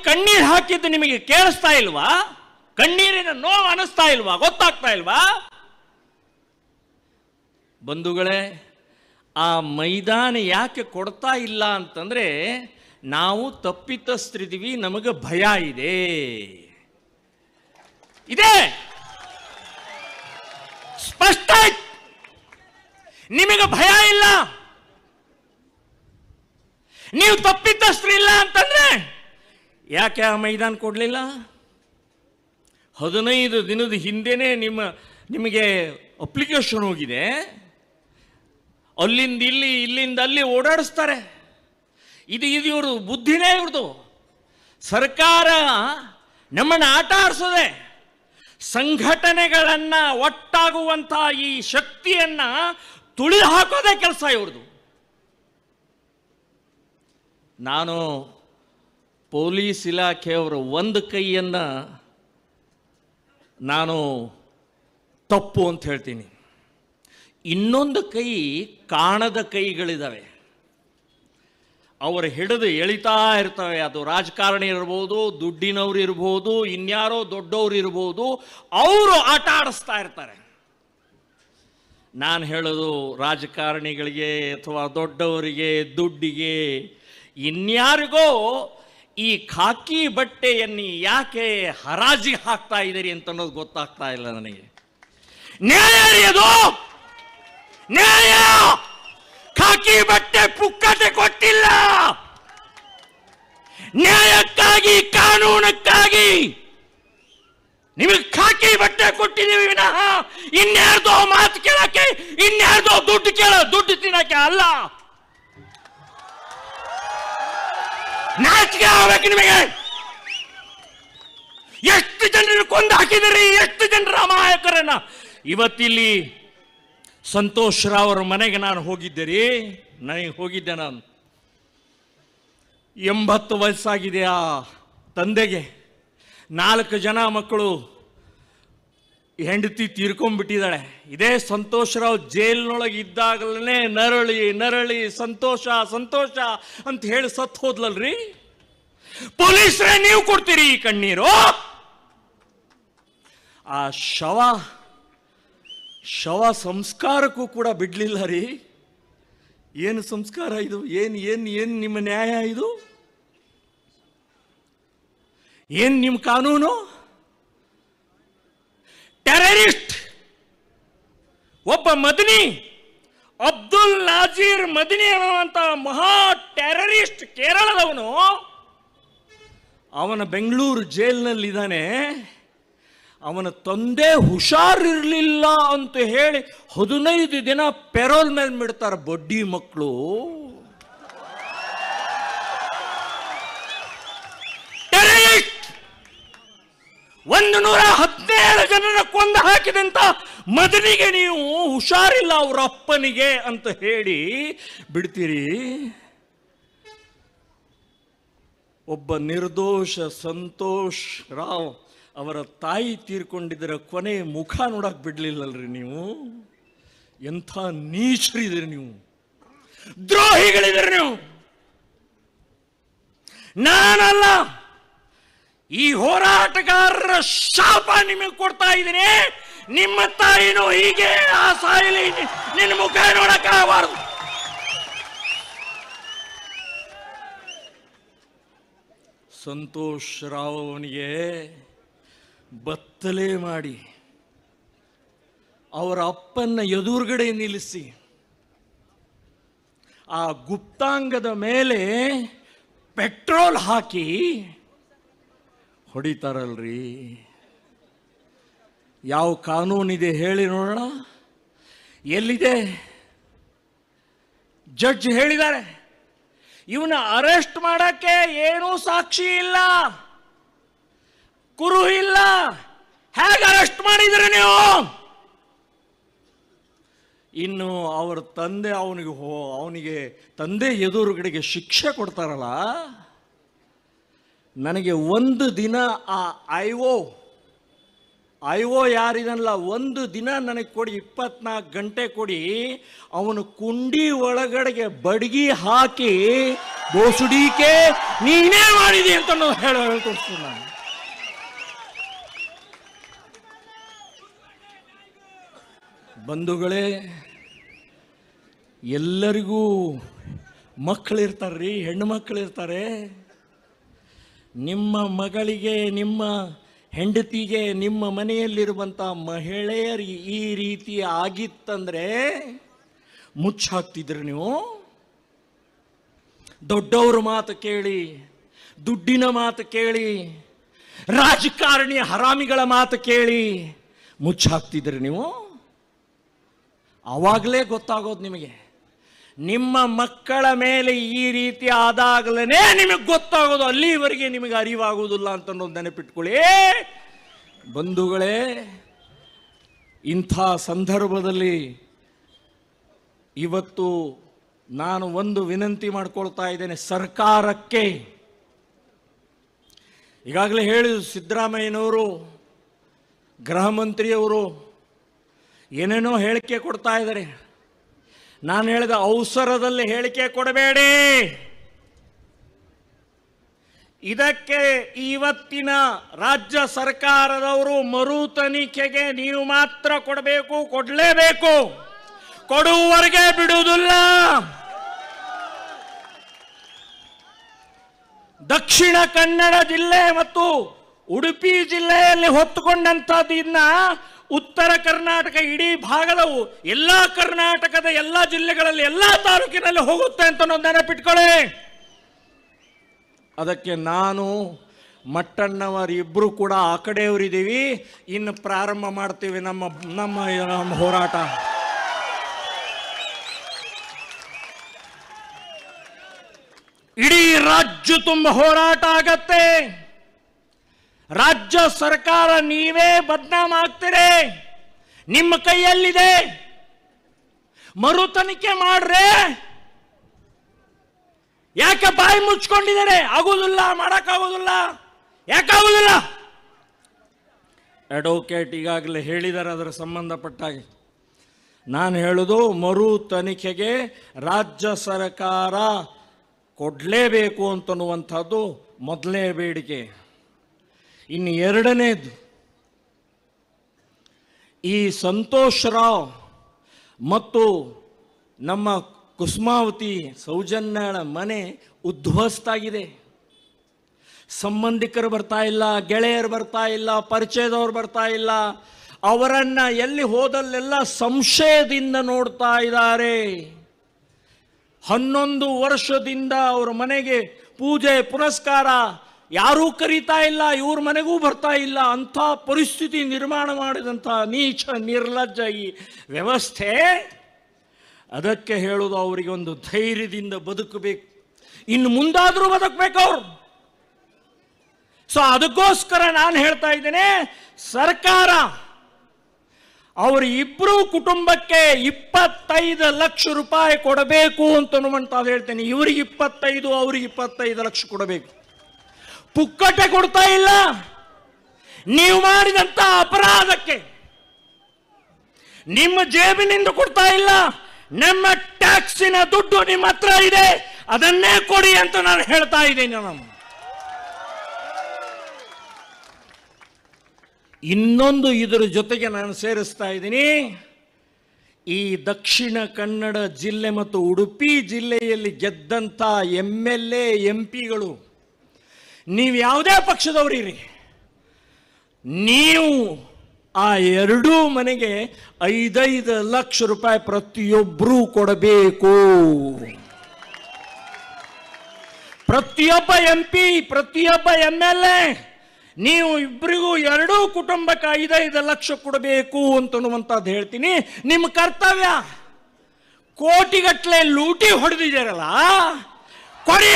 ಕಣ್ಣೀರು ಹಾಕಿದ್ದು ನಿಮಗೆ ಕೇಳಿಸ್ತಾ ಇಲ್ವಾ? ಕಣ್ಣೀರಿನ ನೋವು ಅನಿಸ್ತಾ ಇಲ್ವಾ? ಗೊತ್ತಾಗ್ತಾ ಇಲ್ವಾ? ಬಂಧುಗಳೇ, ಆ ಮೈದಾನ ಯಾಕೆ ಕೊಡ್ತಾ ಇಲ್ಲ ಅಂತಂದ್ರೆ ನಾವು ತಪ್ಪಿತಸ್ಥರಿದ್ದೀವಿ, ನಮಗೆ ಭಯ ಇದೆ. ಸ್ಪಷ್ಟ. ನಿಮಗೆ ಭಯ ಇಲ್ಲ, ನೀವು ತಪ್ಪಿತಸ್ಥರಿಲ್ಲ ಅಂತಂದ್ರೆ ಯಾಕೆ ಆ ಮೈದಾನ ಕೊಡಲಿಲ್ಲ? 15 ದಿನದ ಹಿಂದೆನೇ ನಿಮಗೆ ಅಪ್ಲಿಕೇಶನ್ ಹೋಗಿದೆ. ಅಲ್ಲಿಂದ ಇಲ್ಲಿ, ಇಲ್ಲಿಂದ ಅಲ್ಲಿ ಓಡಾಡಿಸ್ತಾರೆ. ಇದು ಇವ್ರದ್ದು ಬುದ್ಧಿನೇ ಇವ್ರದು. ಸರ್ಕಾರ ನಮ್ಮನ್ನು ಆಟ ಆಡಿಸೋದೆ. ಸಂಘಟನೆಗಳನ್ನ ಒಟ್ಟಾಗುವಂಥ ಈ ಶಕ್ತಿಯನ್ನ ತುಳಿದು ಹಾಕೋದೇ ಕೆಲಸ ಇವ್ರದು. ನಾನು ಪೊಲೀಸ್ ಇಲಾಖೆಯವರ ಒಂದು ಕೈಯನ್ನ ನಾನು ತಪ್ಪು ಅಂತ ಹೇಳ್ತೀನಿ. ಇನ್ನೊಂದು ಕೈ ಕಾಣದ ಕೈಗಳಿದ್ದಾವೆ, ಅವರು ಹಿಡಿದು ಎಳಿತಾ ಇರ್ತವೆ. ಅದು ರಾಜಕಾರಣಿ ಇರ್ಬೋದು, ದುಡ್ಡಿನವ್ರು ಇರ್ಬೋದು, ಇನ್ಯಾರೋ ದೊಡ್ಡವ್ರು ಇರ್ಬೋದು, ಅವರು ಆಟ ಆಡಿಸ್ತಾ ಇರ್ತಾರೆ. ನಾನು ಹೇಳೋದು ರಾಜಕಾರಣಿಗಳಿಗೆ ಅಥವಾ ದೊಡ್ಡವರಿಗೆ, ದುಡ್ಡಿಗೆ, ಇನ್ಯಾರಿಗೋ ಈ ಖಾಕಿ ಬಟ್ಟೆಯನ್ನು ಯಾಕೆ ಹರಾಜಿಗೆ ಹಾಕ್ತಾ ಇದ್ದೀರಿ ಅಂತ ಅನ್ನೋದು ಗೊತ್ತಾಗ್ತಾ ಇಲ್ಲ ನನಗೆ. ನ್ಯಾಯ ಅದು ನ್ಯಾಯ. ಖಾಕಿ ಬಟ್ಟೆ ಪುಕ್ಕಟೆ ಕೊಟ್ಟಿಲ್ಲ. ನ್ಯಾಯಕ್ಕಾಗಿ, ಕಾನೂನಕ್ಕಾಗಿ ನಿಮಗೆ ಖಾಕಿ ಬಟ್ಟೆ ಕೊಟ್ಟಿದ್ದೀವಿ ವಿನಃ ಇನ್ಯಾರ್ದೋ ಮಾತು ಕೇಳಕ್ಕೆ, ಇನ್ಯಾರ್ದೋ ದುಡ್ಡು ತಿನ್ನಕ್ಕೆ ಅಲ್ಲ. ನಾಚಿಕೆ ಆಗ್ಬೇಕು ನಿಮಗೆ. ಎಷ್ಟು ಜನರು ಕೊಂದು ಹಾಕಿದಿರಿ, ಎಷ್ಟು ಜನರ ಅಮಾಯಕರನ್ನ. ಇವತ್ತಿಲ್ಲಿ ಸಂತೋಷ್ ರಾವ್ ಅವರ ಮನೆಗೆ ನಾನು ಹೋಗಿದ್ದೆ. ನಾನು 80 ವಯಸ್ಸಾಗಿದೆ ಆ ತಂದೆಗೆ. 4 ಜನ ಮಕ್ಕಳು, ಹೆಂಡತಿ ತೀರ್ಕೊಂಡ್ಬಿಟ್ಟಿದ್ದಾಳೆ. ಇದೇ ಸಂತೋಷ್ ರಾವ್ ಜೈಲಿನೊಳಗೆ ಇದ್ದಾಗಲೇ ನರಳಿ ಸಂತೋಷ ಅಂತ ಹೇಳಿ ಸತ್ತು ಹೋದ್ಲಲ್ರಿ. ಪೊಲೀಸರೇ ನೀವು ಕೊಡ್ತೀರಿ ಈ ಕಣ್ಣೀರು. ಆ ಶವ ಸಂಸ್ಕಾರಕ್ಕೂ ಕೂಡ ಬಿಡ್ಲಿಲ್ಲ ರೀ. ಏನು ಸಂಸ್ಕಾರ ಇದು? ಏನು ನಿಮ್ಮ ನ್ಯಾಯ ಇದು? ಏನು ನಿಮ್ಮ ಕಾನೂನು? ಟೆರರಿಸ್ಟ್ ಒಬ್ಬ ಮದನಿ, ಅಬ್ದುಲ್ ನಾಜೀರ್ ಮದನಿ ಅನ್ನುವಂತ ಮಹಾ ಟೆರರಿಸ್ಟ್, ಕೇರಳದವನು, ಅವನ ಬೆಂಗಳೂರು ಜೈಲಿನಲ್ಲಿದ್ದಾನೆ. ಅವನ ತಂದೆ ಹುಷಾರಿರ್ಲಿಲ್ಲ ಅಂತ ಹೇಳಿ 15 ದಿನ ಪೆರೋಲ್ ಮೇಲೆ ಬಿಡ್ತಾರೆ ಬಡ್ಡಿ ಮಕ್ಕಳು. ಟೆರರಿಸ್ಟ್ 117 ಜನರ ಕೊಂದು ಹಾಕಿದಂತ ಮದನಿಗೆ ನೀವು ಹುಷಾರಿಲ್ಲ ಅವ್ರ ಅಪ್ಪನಿಗೆ ಅಂತ ಹೇಳಿ ಬಿಡ್ತೀರಿ. ಒಬ್ಬ ನಿರ್ದೋಷ ಸಂತೋಷ್ ರಾವ್ ಅವರ ತಾಯಿ ತೀರ್ಕೊಂಡಿದ್ದರ ಕೊನೆ ಮುಖ ನೋಡಕ್ ಬಿಡ್ಲಿಲ್ಲಲ್ರಿ ನೀವು. ಎಂಥ ನೀಚರಿದ್ದೀರಿ ನೀವು, ದ್ರೋಹಿಗಳಿದ್ದೀರಿ ನೀವು. ನಾನಲ್ಲ, ಈ ಹೋರಾಟಗಾರರ ಶಾಪ ನಿಮಗೆ ಕೊಡ್ತಾ ಇದ್ದೀನಿ. ನಿಮ್ಮ ತಾಯಿನೂ ಹೀಗೆ ಆ ಸಾಯಲಿ, ನಿನ್ನ ಮುಖ ನೋಡಕ್ಕಾಗಬಾರದು. ಸಂತೋಷ್ ರಾವ್ ಅವನಿಗೆ ಬತ್ತಲೆ ಮಾಡಿ ಅವರ ಅಪ್ಪನ್ನ ಎದುರುಗಡೆ ನಿಲ್ಲಿಸಿ ಆ ಗುಪ್ತಾಂಗದ ಮೇಲೆ ಪೆಟ್ರೋಲ್ ಹಾಕಿ ಹೊಡಿತಾರಲ್ರಿ. ಯಾವ ಕಾನೂನಿದೆ ಹೇಳಿ ನೋಡೋಣ? ಎಲ್ಲಿದೆ? ಜಡ್ಜ್ ಹೇಳಿದ್ದಾರೆ ಇವನ ಅರೆಸ್ಟ್ ಮಾಡಕ್ಕೆ ಏನೂ ಸಾಕ್ಷಿ ಇಲ್ಲ, ಕುರು ಇಲ್ಲ. ಹೇಗೆ ಅರೆಸ್ಟ್ ಮಾಡಿದ್ರೆ ನೀವು? ಇನ್ನು ಅವರ ತಂದೆ ಅವನಿಗೆ ತಂದೆ ಎದುರುಗಡೆಗೆ ಶಿಕ್ಷೆ ಕೊಡ್ತಾರಲ್ಲ. ನನಗೆ ಒಂದು ದಿನ ಆ ಅಯ್ಯೋ ಯಾರಿದನಲ್ಲ, ಒಂದು ದಿನ ನನಗೆ ಕೊಡಿ, 24 ಗಂಟೆ ಕೊಡಿ, ಅವನು ಕುಂಡಿ ಒಳಗಡೆಗೆ ಬಡಗಿ ಹಾಕಿ ಬೋಸುಡಿಕೆ ನೀನೇ ಮಾಡಿದಿ ಅಂತ ಹೇಳ್ಕೊಡ್ತೀನಿ ನಾನು. ಬಂಧುಗಳೇ, ಎಲ್ಲರಿಗೂ ಮಕ್ಕಳಿರ್ತಾರ್ರಿ, ಹೆಣ್ಣು ಮಕ್ಕಳಿರ್ತಾರೆ. ನಿಮ್ಮ ಮಗಳಿಗೆ, ನಿಮ್ಮ ಹೆಂಡತಿಗೆ, ನಿಮ್ಮ ಮನೆಯಲ್ಲಿರುವಂಥ ಮಹಿಳೆಯರಿಗೆ ಈ ರೀತಿ ಆಗಿತ್ತಂದ್ರೆ ಮುಚ್ಚಾಕ್ತಿದ್ರಿ ನೀವು? ದೊಡ್ಡವ್ರ ಮಾತು ಕೇಳಿ, ದುಡ್ಡಿನ ಮಾತು ಕೇಳಿ, ರಾಜಕಾರಣಿ ಹರಾಮಿಗಳ ಮಾತು ಕೇಳಿ ಮುಚ್ಚಾಕ್ತಿದ್ರಿ ನೀವು? ಆವಾಗಲೇ ಗೊತ್ತಾಗೋದು ನಿಮಗೆ. ನಿಮ್ಮ ಮಕ್ಕಳ ಮೇಲೆ ಈ ರೀತಿ ಆದಾಗಲೇ ನಿಮಗೆ ಗೊತ್ತಾಗೋದು, ಅಲ್ಲಿವರೆಗೆ ನಿಮಗೆ ಅರಿವಾಗುವುದಿಲ್ಲ ಅಂತ ಅನ್ನೋದು ನೆನಪಿಟ್ಕೊಳ್ಳಿ. ಬಂಧುಗಳೇ, ಇಂಥ ಸಂದರ್ಭದಲ್ಲಿ ಇವತ್ತು ನಾನು ಒಂದು ವಿನಂತಿ ಮಾಡ್ಕೊಳ್ತಾ ಇದ್ದೇನೆ ಸರ್ಕಾರಕ್ಕೆ. ಈಗಾಗಲೇ ಹೇಳಿದ್ರು ಸಿದ್ದರಾಮಯ್ಯನವರು, ಗೃಹ ಮಂತ್ರಿಯವರು ಏನೇನೋ ಹೇಳಿಕೆ ಕೊಡ್ತಾ ಇದ್ದಾರೆ. ನಾನು ಹೇಳಿದ ಅವಸರದಲ್ಲಿ ಹೇಳಿಕೆ ಕೊಡಬೇಡಿ. ಇದಕ್ಕೆ ಇವತ್ತಿನ ರಾಜ್ಯ ಸರ್ಕಾರದವರು ಮರು ತನಿಖೆಗೆ ನೀವು ಮಾತ್ರ ಕೊಡಬೇಕು, ಕೊಡಲೇಬೇಕು, ಕೊಡುವವರೆಗೆ ಬಿಡುವುದಿಲ್ಲ. ದಕ್ಷಿಣ ಕನ್ನಡ ಜಿಲ್ಲೆ ಮತ್ತು ಉಡುಪಿ ಜಿಲ್ಲೆಯಲ್ಲಿ ಹೊತ್ತುಕೊಂಡಂಥದ್ದನ್ನ ಉತ್ತರ ಕರ್ನಾಟಕ ಇಡೀ ಭಾಗದವು ಎಲ್ಲ ಕರ್ನಾಟಕದ ಎಲ್ಲ ಜಿಲ್ಲೆಗಳಲ್ಲಿ ಎಲ್ಲ ತಾಲೂಕಿನಲ್ಲಿ ಹೋಗುತ್ತೆ ಅಂತ ನೆನಪಿಟ್ಕೊಳ್ಳಿ. ಅದಕ್ಕೆ ನಾನು ಮಟ್ಟಣ್ಣವರು ಇಬ್ಬರು ಕೂಡ ಆ ಕಡೆಯವರಿದ್ದೀವಿ. ಇನ್ನು ಪ್ರಾರಂಭ ಮಾಡ್ತೀವಿ ನಮ್ಮ ನಮ್ಮ ನಮ್ಮ ಹೋರಾಟ. ಇಡೀ ರಾಜ್ಯ ತುಂಬ ಹೋರಾಟ ಆಗತ್ತೆ. ರಾಜ್ಯ ಸರ್ಕಾರ ನೀವೇ ಬದನಾಮ್ ಆಗ್ತೀರಿ, ನಿಮ್ಮ ಕೈಯಲ್ಲಿದೆ. ಮರು ತನಿಖೆ ಮಾಡ್ರೆ. ಯಾಕೆ ಬಾಯಿ ಮುಚ್ಕೊಂಡಿದ್ದಾರೆ? ಆಗುವುದಿಲ್ಲ, ಮಾಡಕ್ಕಾಗೋದಿಲ್ಲ. ಯಾಕಾಗುವುದಿಲ್ಲ? ಅಡ್ವೊಕೇಟ್ ಈಗಾಗಲೇ ಹೇಳಿದ್ದಾರೆ ಅದರ ಸಂಬಂಧಪಟ್ಟಾಗಿ. ನಾನು ಹೇಳೋದು, ಮರು ತನಿಖೆಗೆ ರಾಜ್ಯ ಸರ್ಕಾರ ಕೊಡಲೇಬೇಕು ಅಂತನ್ನುವಂಥದ್ದು ಮೊದಲನೇ ಬೇಡಿಕೆ. ಇನ್ನು ಎರಡನೇದು, ಈ ಸಂತೋಷ್ ರಾವ್ ಮತ್ತು ನಮ್ಮ ಕುಸುಮಾವತಿ ಸೌಜನ್ಯಳ ಮನೆ ಉದ್ಧ್ವಸ್ತಾಗಿದೆ. ಸಂಬಂಧಿಕರು ಬರ್ತಾ ಇಲ್ಲ, ಗೆಳೆಯರು ಬರ್ತಾ ಇಲ್ಲ, ಪರಿಚಯದವ್ರು ಬರ್ತಾ ಇಲ್ಲ. ಅವರನ್ನು ಎಲ್ಲಿ ಹೋದಲ್ಲೆಲ್ಲ ಸಂಶಯದಿಂದ ನೋಡ್ತಾ ಇದ್ದಾರೆ. 11 ವರ್ಷದಿಂದ ಅವರ ಮನೆಗೆ ಪೂಜೆ ಪುನಸ್ಕಾರ ಯಾರೂ ಕರೀತಾ ಇಲ್ಲ, ಇವ್ರ ಮನೆಗೂ ಬರ್ತಾ ಇಲ್ಲ. ಅಂಥ ಪರಿಸ್ಥಿತಿ ನಿರ್ಮಾಣ ಮಾಡಿದಂಥ ನೀಚ ನಿರ್ಲಜ್ಜ ಈ ವ್ಯವಸ್ಥೆ. ಅದಕ್ಕೆ ಹೇಳೋದು, ಅವರಿಗೆ ಒಂದು ಧೈರ್ಯದಿಂದ ಬದುಕಬೇಕು. ಇನ್ನು ಮುಂದಾದರೂ ಬದುಕಬೇಕು ಅವರು. ಸೊ ಅದಕ್ಕೋಸ್ಕರ ನಾನು ಹೇಳ್ತಾ ಇದ್ದೇನೆ, ಸರ್ಕಾರ ಅವರ ಇಬ್ಬರು ಕುಟುಂಬಕ್ಕೆ 25 ಲಕ್ಷ ರೂಪಾಯಿ ಕೊಡಬೇಕು ಅಂತ ಹೇಳ್ತೇನೆ. ಇವರಿಗೆ 25, ಅವರಿಗೆ 25 ಲಕ್ಷ ಕೊಡಬೇಕು. ಪುಕ್ಕಟೆ ಕೊಡ್ತಾ ಇಲ್ಲ. ನೀವು ಮಾಡಿದಂತ ಅಪರಾಧಕ್ಕೆ ನಿಮ್ಮ ಜೇಬಿನಿಂದ ಕೊಡ್ತಾ ಇಲ್ಲ. ನಮ್ಮ ಟ್ಯಾಕ್ಸಿನ ದುಡ್ಡು ನಿಮ್ಮ ಹತ್ರ ಇದೆ, ಅದನ್ನೇ ಕೊಡಿ ಅಂತ ನಾನು ಹೇಳ್ತಾ ಇದ್ದೇನೆ. ನಾನು ಇನ್ನೊಂದು ಇದರ ಜೊತೆಗೆ ನಾನು ಸೇರಿಸ್ತಾ ಇದ್ದೀನಿ. ಈ ದಕ್ಷಿಣ ಕನ್ನಡ ಜಿಲ್ಲೆ ಮತ್ತು ಉಡುಪಿ ಜಿಲ್ಲೆಯಲ್ಲಿ ಗೆದ್ದಂಥ MLA MP ಗಳು, ನೀವು ಯಾವುದೇ ಪಕ್ಷದವರಿರಿ, ನೀವು ಆ ಎರಡೂ ಮನೆಗೆ 5 ಲಕ್ಷ ರೂಪಾಯಿ ಪ್ರತಿಯೊಬ್ಬರೂ ಕೊಡಬೇಕು. ಪ್ರತಿಯೊಬ್ಬ MP, ಪ್ರತಿಯೊಬ್ಬ MLA ನೀವು ಇಬ್ಬರಿಗೂ, ಎರಡೂ ಕುಟುಂಬಕ್ಕೆ 5 ಲಕ್ಷ ಕೊಡಬೇಕು ಅಂತನ್ನುವಂಥದ್ದು ಹೇಳ್ತೀನಿ. ನಿಮ್ಮ ಕರ್ತವ್ಯ. ಕೋಟಿಗಟ್ಟಲೆ ಲೂಟಿ ಹೊಡೆದಿದ್ದೀರಲ್ಲ, ಕೊಡಿ.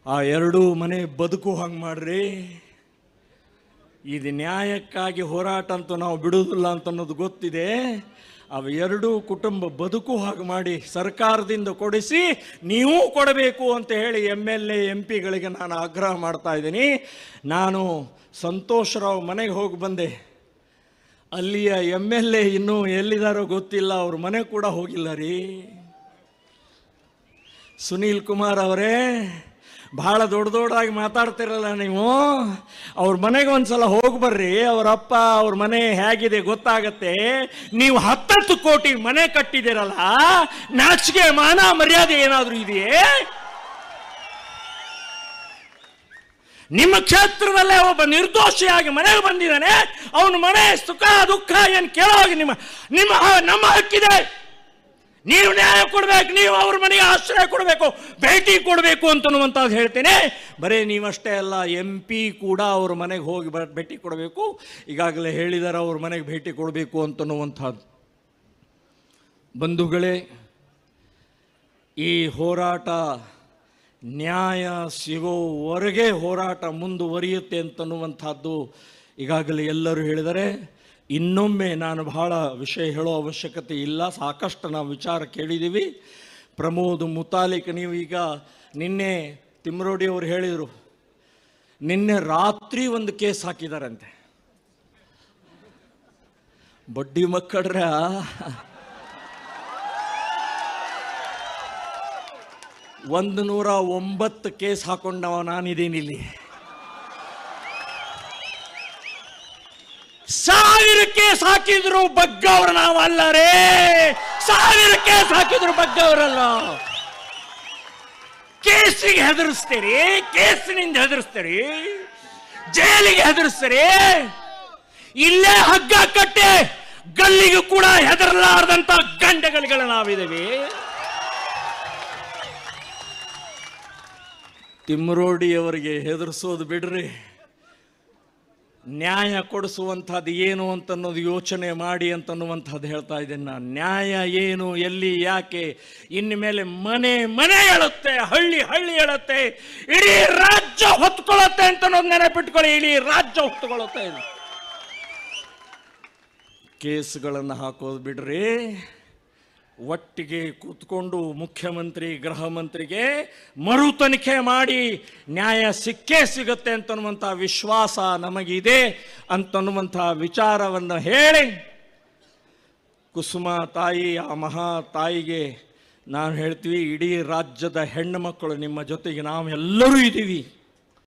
ಆ ಎರಡೂ ಮನೆ ಬದುಕು ಹಂಗೆ ಮಾಡ್ರಿ. ಇದು ನ್ಯಾಯಕ್ಕಾಗಿ ಹೋರಾಟ ಅಂತೂ ನಾವು ಬಿಡುವುದಿಲ್ಲ ಅಂತ ಅನ್ನೋದು ಗೊತ್ತಿದೆ. ಅವು ಎರಡೂ ಕುಟುಂಬ ಬದುಕು ಹಾಗೆ ಮಾಡಿ ಸರ್ಕಾರದಿಂದ ಕೊಡಿಸಿ ನೀವು ಕೊಡಬೇಕು ಅಂತ ಹೇಳಿ MLA MP ಗಳಿಗೆ ನಾನು ಆಗ್ರಹ ಮಾಡ್ತಾ ಇದ್ದೀನಿ. ನಾನು ಸಂತೋಷ್ ರಾವ್ ಮನೆಗೆ ಹೋಗಿ ಬಂದೆ. ಅಲ್ಲಿಯ MLA ಇನ್ನೂ ಎಲ್ಲಿದ್ದಾರೋ ಗೊತ್ತಿಲ್ಲ, ಅವ್ರ ಮನೆ ಕೂಡ ಹೋಗಿಲ್ಲ ರೀ. ಸುನೀಲ್ ಕುಮಾರ್ ಅವರೇ, ಭಾಳ ದೊಡ್ಡದಾಗಿ ಮಾತಾಡ್ತಿರಲ್ಲ ನೀವು. ಅವ್ರ ಮನೆಗೆ ಒಂದ್ಸಲ ಹೋಗಿ ಬರ್ರಿ, ಅವ್ರ ಅಪ್ಪ ಅವ್ರ ಮನೆ ಹೇಗಿದೆ ಗೊತ್ತಾಗತ್ತೆ. ನೀವು 10 ಕೋಟಿ ಮನೆ ಕಟ್ಟಿದಿರಲ್ಲ, ನಾಚಿಕೆ ಮಾನ ಮರ್ಯಾದೆ ಏನಾದರೂ ಇದೆಯೇ? ನಿಮ್ಮ ಕ್ಷೇತ್ರದಲ್ಲೇ ಒಬ್ಬ ನಿರ್ದೋಷಿಯಾಗಿ ಮನೆಗೆ ಬಂದಿದ್ದಾನೆ, ಅವನ ಮನೆ ಸುಖ ದುಃಖ ಏನು ಕೇಳೋಗಿ ನಮ್ಮ ಹಕ್ಕಿದೆ. ನೀವು ನ್ಯಾಯ ಕೊಡಬೇಕು, ನೀವು ಅವ್ರ ಮನೆಗೆ ಆಶ್ರಯ ಕೊಡಬೇಕು, ಭೇಟಿ ಕೊಡಬೇಕು ಅಂತನ್ನುವಂಥದ್ದು ಹೇಳ್ತೇನೆ. ಬರೀ ನೀವಷ್ಟೇ ಅಲ್ಲ, MP ಕೂಡ ಅವ್ರ ಮನೆಗೆ ಹೋಗಿ ಭೇಟಿ ಕೊಡಬೇಕು. ಈಗಾಗಲೇ ಹೇಳಿದಾರೆ ಅವ್ರ ಮನೆಗೆ ಭೇಟಿ ಕೊಡಬೇಕು ಅಂತನ್ನುವಂಥದ್ದು. ಬಂಧುಗಳೇ, ಈ ಹೋರಾಟ ನ್ಯಾಯ ಸಿಗೋವರೆಗೆ ಹೋರಾಟ ಮುಂದುವರಿಯುತ್ತೆ ಅಂತನ್ನುವಂಥದ್ದು ಈಗಾಗಲೇ ಎಲ್ಲರೂ ಹೇಳಿದರೆ. ಇನ್ನೊಮ್ಮೆ ನಾನು ಬಹಳ ವಿಷಯ ಹೇಳೋ ಅವಶ್ಯಕತೆ ಇಲ್ಲ, ಸಾಕಷ್ಟು ನಾವು ವಿಚಾರ ಕೇಳಿದ್ದೀವಿ. ಪ್ರಮೋದ್ ಮುತಾಲಿಕ್, ನೀವು ಈಗ ನಿನ್ನೆ ತಿಮ್ರೋಡಿ ಅವರು ಹೇಳಿದರು, ನಿನ್ನೆ ರಾತ್ರಿ ಒಂದು ಕೇಸ್ ಹಾಕಿದಾರಂತೆ. ಬಡ್ಡಿ ಮಕ್ಕಳ್ರ 109 ಕೇಸ್ ಹಾಕೊಂಡವ ನಾನಿದ್ದೀನಿ ಇಲ್ಲಿ. 1000 ಕೇಸ್ ಹಾಕಿದ್ರು ಬಗ್ಗವ್ರು ನಾವಲ್ಲ ರೇ. 1000 ಕೇಸ್ ಹಾಕಿದ್ರು ಬಗ್ಗವರಲ್ಲ. ಕೇಸಿಗೆ ಹೆದರಿಸ್ತೀರಿ, ಕೇಸಿನಿಂದ ಹೆದರಿಸ್ತೀರಿ, ಜೈಲಿಗೆ ಹೆದರಿಸ್ತೀರಿ. ಇಲ್ಲೇ ಹಗ್ಗ ಕಟ್ಟೆ ಗಲ್ಲಿಗೂ ಕೂಡ ಹೆದರಲಾರದಂತ ಗಂಡಗಳಿಗಳು ನಾವಿದ್ದೇವೆ. ತಿಮ್ಮರೋಡಿಯವರಿಗೆ ಹೆದರಿಸೋದು ಬಿಡ್ರಿ, ನ್ಯಾಯ ಕೊಡಿಸುವಂಥದ್ದು ಏನು ಅಂತನ್ನೋದು ಯೋಚನೆ ಮಾಡಿ ಅಂತನ್ನುವಂಥದ್ದು ಹೇಳ್ತಾ ಇದ್ದೇನೆ ನಾನು. ನ್ಯಾಯ ಏನು, ಎಲ್ಲಿ, ಯಾಕೆ, ಇನ್ನು ಮೇಲೆ ಮನೆ ಮನೆ ಹೇಳುತ್ತೆ, ಹಳ್ಳಿ ಹಳ್ಳಿ ಹೇಳುತ್ತೆ, ಇಡೀ ರಾಜ್ಯ ಹೊತ್ಕೊಳ್ಳುತ್ತೆ ಅಂತನ್ನೋದು ನೆನಪಿಟ್ಕೊಳ್ಳಿ. ಇಡೀ ರಾಜ್ಯ ಹೊತ್ಕೊಳ್ಳುತ್ತೆ. ಕೇಸ್ಗಳನ್ನು ಹಾಕೋದು ಬಿಡ್ರಿ, ಒಟ್ಟಿಗೆ ಕೂತ್ಕೊಂಡು ಮುಖ್ಯಮಂತ್ರಿ ಗೃಹ ಮಂತ್ರಿಗೆ ಮರು ತನಿಖೆ ಮಾಡಿ ನ್ಯಾಯ ಸಿಕ್ಕೇ ಸಿಗುತ್ತೆ ಅಂತನ್ನುವಂಥ ವಿಶ್ವಾಸ ನಮಗಿದೆ ಅಂತನ್ನುವಂಥ ವಿಚಾರವನ್ನು ಹೇಳಿ, ಕುಸುಮ ತಾಯಿ, ಆ ಮಹಾ ತಾಯಿಗೆ ನಾನು ಹೇಳ್ತೀವಿ, ಇಡೀ ರಾಜ್ಯದ ಹೆಣ್ಣು ಮಕ್ಕಳು ನಿಮ್ಮ ಜೊತೆಗೆ ನಾವೆಲ್ಲರೂ ಇದ್ದೀವಿ.